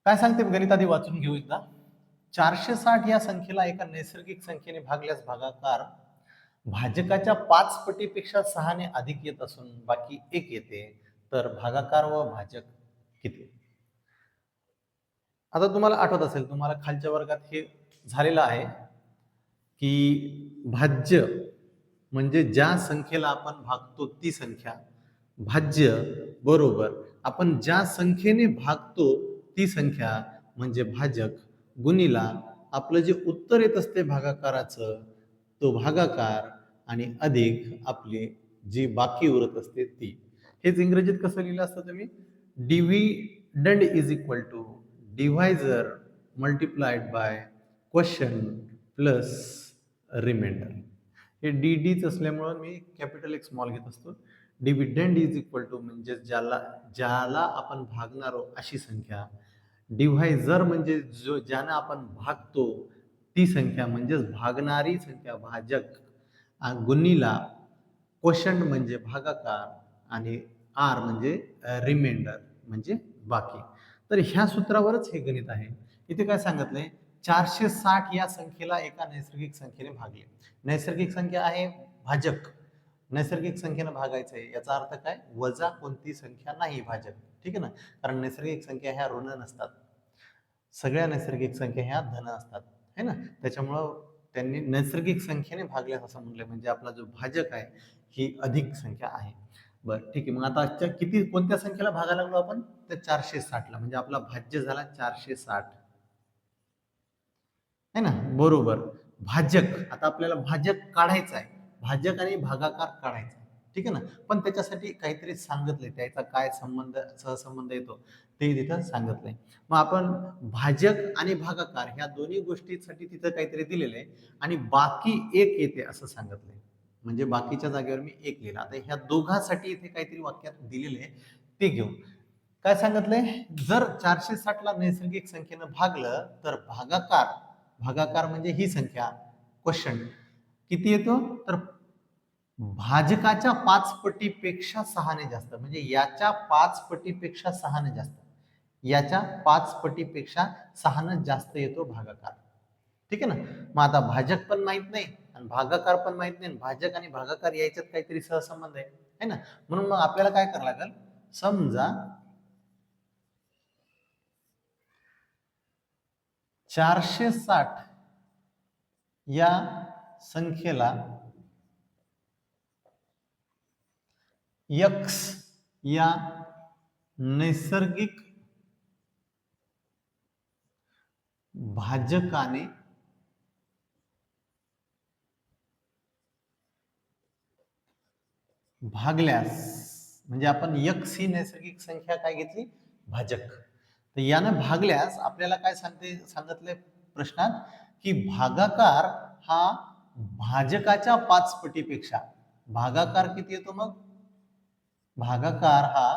काय सांगते गणित आधी वाचून घेऊ एकदा. 460 या संख्येला एका नैसर्गिक संख्येने भागल्यास भागाकार भाजकाच्या 5 पटीपेक्षा 6 ने अधिक येत असून बाकी 1 येते, तर भागाकार व भाजक किती? आता तुम्हाला आठवत असेल, तुम्हाला खालच्या वर्गात हे झालेलं आहे की भाज्य म्हणजे ज्या संख्येला आपण भागतो ती संख्या, भाज्य बरोबर आपण ज्या संख्येने भागतो ती संख्या म्हणजे भाजक, गुणिला आपलं जे उत्तर येत असते भागाकाराचं तो भागाकार, आणि अधिक आपली जी बाकी उरत असते ती. हेच इंग्रजीत कसं लिहिलं असतं तुम्ही? Dividend is equal to divisor multiplied by question plus remainder. हे डीच असल्यामुळं मी कॅपिटल एक स्मॉल घेत असतो. डिव्हिडंड इज इक्वल टू म्हणजे ज्याला आपण भागणार अशी संख्या, डिव्हायझर म्हणजे ज्यानं आपण भागतो ती संख्या म्हणजेच भागणारी संख्या भाजक, गुणिला क्वोशंट म्हणजे भागाकार, आणि आर म्हणजे रिमाइंडर म्हणजे बाकी. तर ह्या सूत्रावरच हे गणित आहे. इथे काय सांगितलंय? 460 या संख्येला एका नैसर्गिक संख्येने भागले. नैसर्गिक संख्या आहे भाजक, नैसर्गिक संख्येनं भागायचं आहे याचा अर्थ काय? वजा कोणती संख्या नाही भाजक. ठीक आहे ना, कारण नैसर्गिक संख्या ह्या ऋण नसतात, सगळ्या नैसर्गिक संख्या ह्या धन असतात है ना. त्याच्यामुळं त्यांनी नैसर्गिक संख्येने भागल्यास असं म्हणलं, म्हणजे आपला जो भाजक आहे ही अधिक संख्या आहे. बरं ठीक आहे, मग आता आजच्या कोणत्या संख्येला भागायला लागलो आपण? तर 460 ला, म्हणजे आपला भाज्य झाला 460 है ना. बरोबर भाजक, आता आपल्याला भाजक काढायचा आहे, भाजक आणि भागाकार काढायचा आहे. ठीक आहे ना, पण त्याच्यासाठी काहीतरी सांगितलंय, त्याचा काय संबंध सहसंबंध येतो ते तिथं सांगितलंय. मग आपण भाजक आणि भागाकार ह्या दोन्ही गोष्टीसाठी तिथं काहीतरी दिलेलं आहे, आणि बाकी 1 येते असं सांगितलंय, म्हणजे बाकीच्या जागेवर मी 1 लिहिला. आता ह्या दोघांसाठी इथे काहीतरी वाक्यात दिलेले आहे ते घेऊ. काय सांगितलंय? जर 460 ला नैसर्गिक संख्येनं भागलं तर भागाकार, भागाकार म्हणजे ही संख्या क्वेश्चन किती येतो? तर भाजकाच्या 5 पटीपेक्षा 6 ने जास्त, म्हणजे याच्या 5 पटीपेक्षा 6 ने जास्त, याच्या 5 पटीपेक्षा 6 ने जास्त येतो भागाकार. ठीक आहे ना. मग आता भाजक पण माहित नाही आणि भागाकार पण माहित नाही, भाजक आणि भागाकार याच्यात काहीतरी सहसंबंध आहे ना. म्हणून मग आपल्याला काय करावं लागेल? समजा 460 या संख्येला x या नैसर्गिक भाजकाने भागल्यास, म्हणजे आपण x ही नैसर्गिक संख्या काय घेतली? भाजक. तर यानं भागल्यास आपल्याला काय सांगितलंय प्रश्नात? की भागाकार हा भाजकाच्या 5 पटीपेक्षा, भागाकार किती येतो मग? भागाकार हा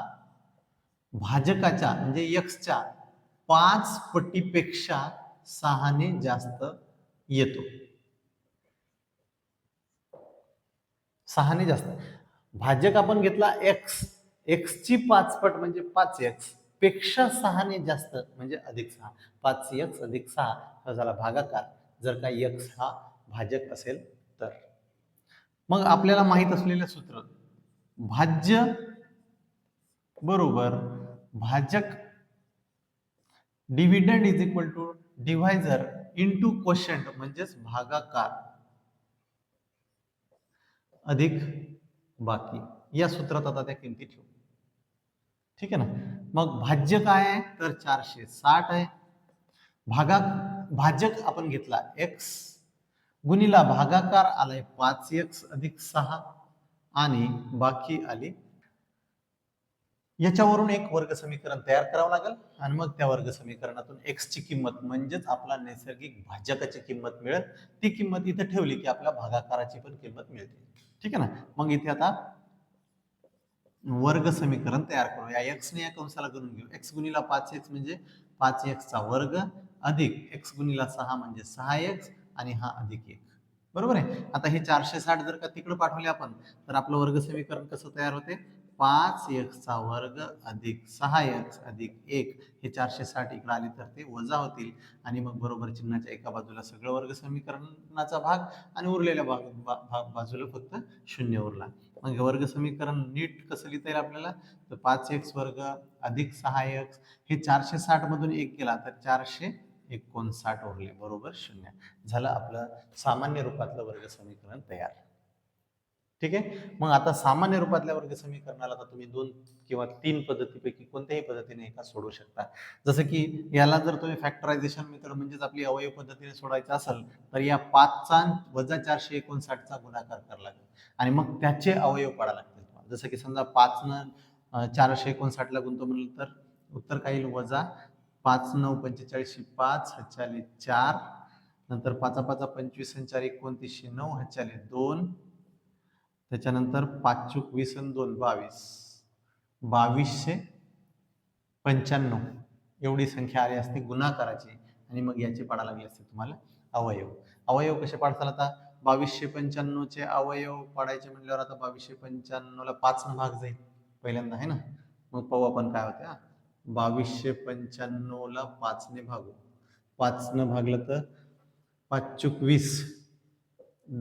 भाजकाच्या म्हणजे x च्या 5 पटीपेक्षा 6 ने जास्त येतो. 6 ने जास्त. भाजक आपण घेतला x ची 5 पट म्हणजे 5x पेक्षा 6 ने जास्त म्हणजे अधिक 6, 5x अधिक 6 हा झाला भागाकार, जर का x हा भाजक असेल तर. मग आपल्याला माहित असलेलं सूत्र, भाज्य बरोबर भाजक dividend is equal to divisor into quotient म्हणजेच भागाकार अधिक बाकी. या सूत्रात आता त्या किमती ठेवू. ठीक आहे ना. मग भाज्य काय आहे? तर 460 आहे. भाजक आपण घेतला x, गुणिला भागाकार आलाय 5x अधिक 6, आणि बाकी आली. याच्यावरून एक वर्ग समीकरण तयार करावं लागेल, आणि मग त्या वर्ग समीकरणातून x ची किंमत म्हणजेच आपला नैसर्गिक भाजकाची किंमत मिळेल. ती किंमत इथे ठेवली की आपल्या भागाकाराची पण किंमत मिळते. ठीक आहे ना. मग इथे आता वर्ग समीकरण तयार करू. या x ने या कंसाला करून घेऊ. x गुणिला 5x म्हणजे 5x चा वर्ग अधिक x गुणिला 6 म्हणजे 6x, आणि हा अधिक 1. बरोबर आहे. आता हे 460 जर का तिकडे पाठवले आपण तर आपलं वर्ग समीकरण कसं तयार होते? 5x चा वर्ग अधिक 6x अधिक 1 हे 460 इकडे आले तर ते वजा होतील आणि मग बरोबर चिन्हाच्या एका बाजूला सगळं वर्ग समीकरणाचा भाग आणि उरलेल्या बाजूला फक्त शून्य उरला. मग वर्ग समीकरण नीट कसं लिहिता येईल आपल्याला, तर 5x वर्ग अधिक 6x हे 460 मधून 1 गेला तर 459 उरले बरोबर शून्य. झालं आपलं सामान्य रूपातलं वर्ग समीकरण तयार. ठीक आहे. मग आता सामान्य रूपातल्या वर्ग समीकरणाला आता तुम्ही 2 किंवा 3 पद्धतीपैकी कोणत्याही पद्धतीने एका सोडवू शकता. जसं की याला जर तुम्ही फॅक्टरायझेशन मेथड म्हणजेच आपली अवयव पद्धतीने सोडवायचं असेल तर या 5चा वजा 459चा गुणाकार करावा लागेल आणि मग त्याचे अवयव पाडावे लागतील. जसं की समजा 5 न 459 ला गुणतो म्हणलं तर उत्तर काय येईल, वजा 5 9 45 5 हच्याले 4 नंतर 5 5 25 आणि 4 29 9 हच्याले 2 त्याच्यानंतर 5 चूक 20 आणि 2 22 2295 एवढी संख्या आली असते गुणाकाराची आणि मग याचे पाडा लागले असते तुम्हाला अवयव. अवयव कसे पाडताल आता 2295 चे अवयव पाडायचे म्हणल्यावर आता 2295 ला 5 न भाग जाईल पहिल्यांदा आहे ना. मग पाहू आपण काय होते. 2295 ला 5 ने भागू. 5 न भागलं तर 5 चूक 20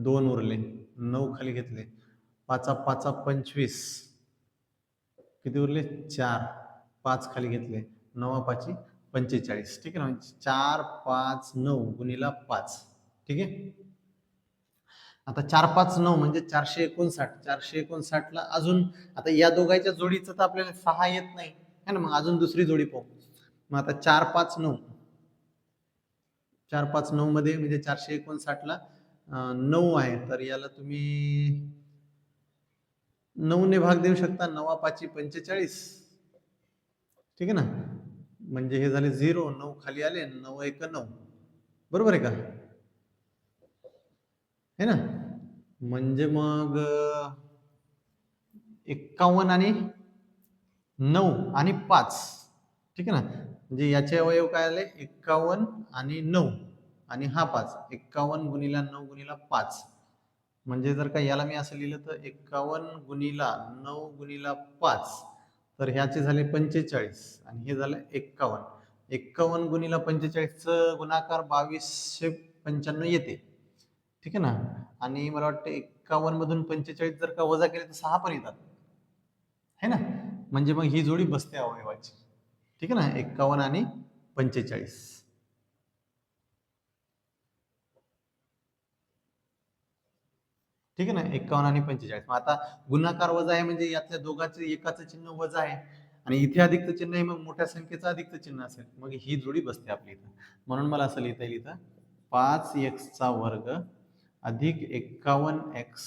2 उरले 9 खाली घेतले 5 5 25 किती उरले 4 5 खाली घेतले 9 5 45. ठीक आहे ना. 4 5 9 गुणिला 5. ठीक आहे. आता 4 5 9 म्हणजे 459. 459 ला अजून आता या दोघांच्या जोडीचं तर आपल्याला 6 येत नाही है ना. मग अजून दुसरी जोडी पाहू. मग आता 4 5 9 4 5 9 मध्ये म्हणजे 459 ला 9 आहे तर याला तुम्ही 9 ने भाग देऊ शकता. 9 5 45. ठीक आहे ना. म्हणजे हे झाले 0 9 खाली आले 9 1 9 बरोबर आहे का है ना. म्हणजे मग 51 आणि 9 आणि 5. ठीक आहे ना. म्हणजे याचे अवयव काय आले 51 आणि 9 आणि हा 5. 51 गुणिला 9 गुणिला 5 म्हणजे जर का याला मी असं लिहिलं तर 51 गुणिला 9 गुणिला 5 तर ह्याचे झाले 45 आणि हे झालं 51. 51 गुणिला 45 गुणाकार 2295 येते. ठीक आहे ना. आणि मला वाटतं 51 मधून 45 जर का वजा केले तर 6 पण येतात है ना. म्हणजे मग ही जोडी बसते अवयवाची. ठीक आहे ना. 51 आणि 45. ठीक आहे ना. 51 आणि 45. मग आता गुणाकार वजा आहे म्हणजे यातल्या दोघांचे एकाचं चिन्ह वजा आहे आणि इथे अधिकचं चिन्ह आहे मग मोठ्या संख्येचं अधिकचं चिन्ह असेल मग ही जोडी बसते आपली इथं. म्हणून मला असं लिहिता येईल इथं 5x चा वर्ग अधिक 51x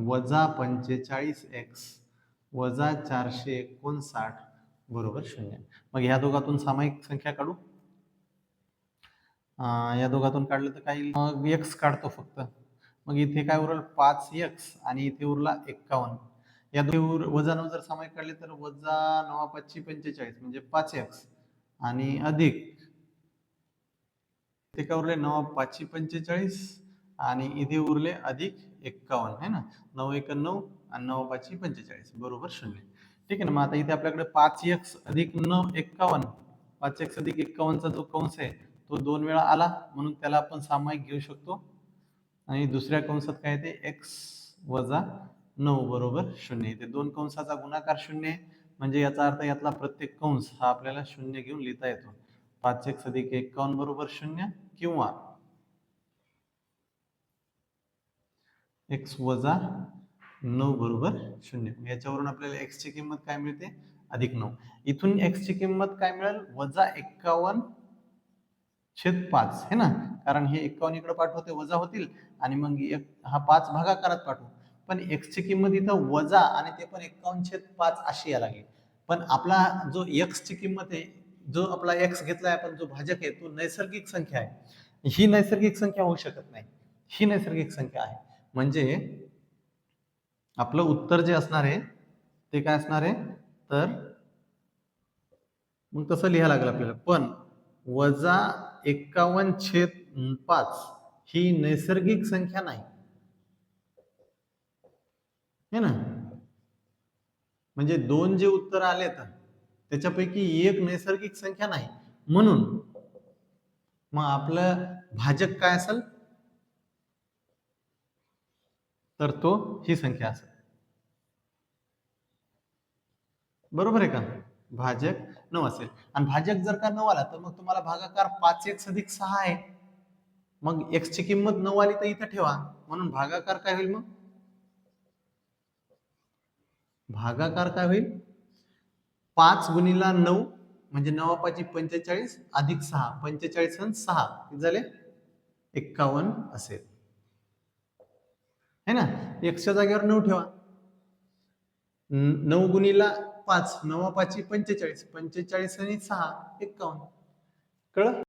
वजा 45x वजा 459 बरोबर 0. मग ह्या दोघातून सामायिक संख्या काढू. या दोघातून काढलं तर काही मग x काढतो फक्त. मग इथे काय उरल 5x आणि इथे उरला 51. या दोघे वजा 9 जर सामायिक काढले तर वजा 9 5 45 म्हणजे 5x आणि अधिक इथे काय उरले 9 5 45 आणि इथे उरले अधिक 51 है ना. 9 1 9 आणि 9 5 45 बरोबर 0. ठीक आहे ना. मग आता इथे आपल्याकडे 5x अधिक 9 51 5x अधिक 51 चा जो कंस आहे तो 2 वेळा आला म्हणून त्याला आपण सामायिक घेऊ शकतो आणि दुसऱ्या कंसात काय येते x वजा 9 बरोबर 0. इथे दोन कंसाचा गुणाकार 0 आहे म्हणजे याचा अर्थ यातला प्रत्येक कंस हा आपल्याला 0 घेऊन लिहिता येतो. 5x अधिक 51 बरोबर 0 किंवा x वजा 9 बरोबर 0. याच्यावरून आपल्याला x ची किंमत काय मिळते अधिक 9. इथून x ची किंमत काय मिळेल वजा 51/5 है ना. कारण हे 51 इकडे पाठवते वजा होतील आणि मग हा 5 भागाकारात पाठवू. पण x ची किंमत इथं वजा आणि ते पण 51/5 अशी या लागली. पण आपला जो x ची किंमत आहे जो आपला x घेतलाय आपण जो भाजक आहे तो नैसर्गिक संख्या आहे. ही नैसर्गिक संख्या होऊ शकत नाही. ही नैसर्गिक संख्या आहे म्हणजे आपलं उत्तर जे असणार आहे ते काय असणार आहे तर मग तसं लिहायला लागलं आपल्याला. पण वजा 51/5 ही नैसर्गिक संख्या नाही है ना. म्हणजे 2 जे उत्तर आलेत त्याच्यापैकी एक नैसर्गिक संख्या नाही, म्हणून मग आपलं भाजक काय असेल, तर तो ही संख्या असेल. बरोबर आहे का? भाजक 9 असेल. आणि भाजक जर का 9 आला तर मग तुम्हाला भागाकार 5x अधिक 6 आहे. मग x ची किंमत 9 आली तर इथं ठेवा, म्हणून भागाकार काय होईल? मग भागाकार काय होईल? 5 गुणिला 9 म्हणजे 9 पाची 45 अधिक 6, 45 आणि 6 किती झाले? 51 असेल, है ना? x च्या जागेवर 9 ठेवा. 9 गुणिला 5, 9 पाची 45, 45 आणि 6 51. कळलं?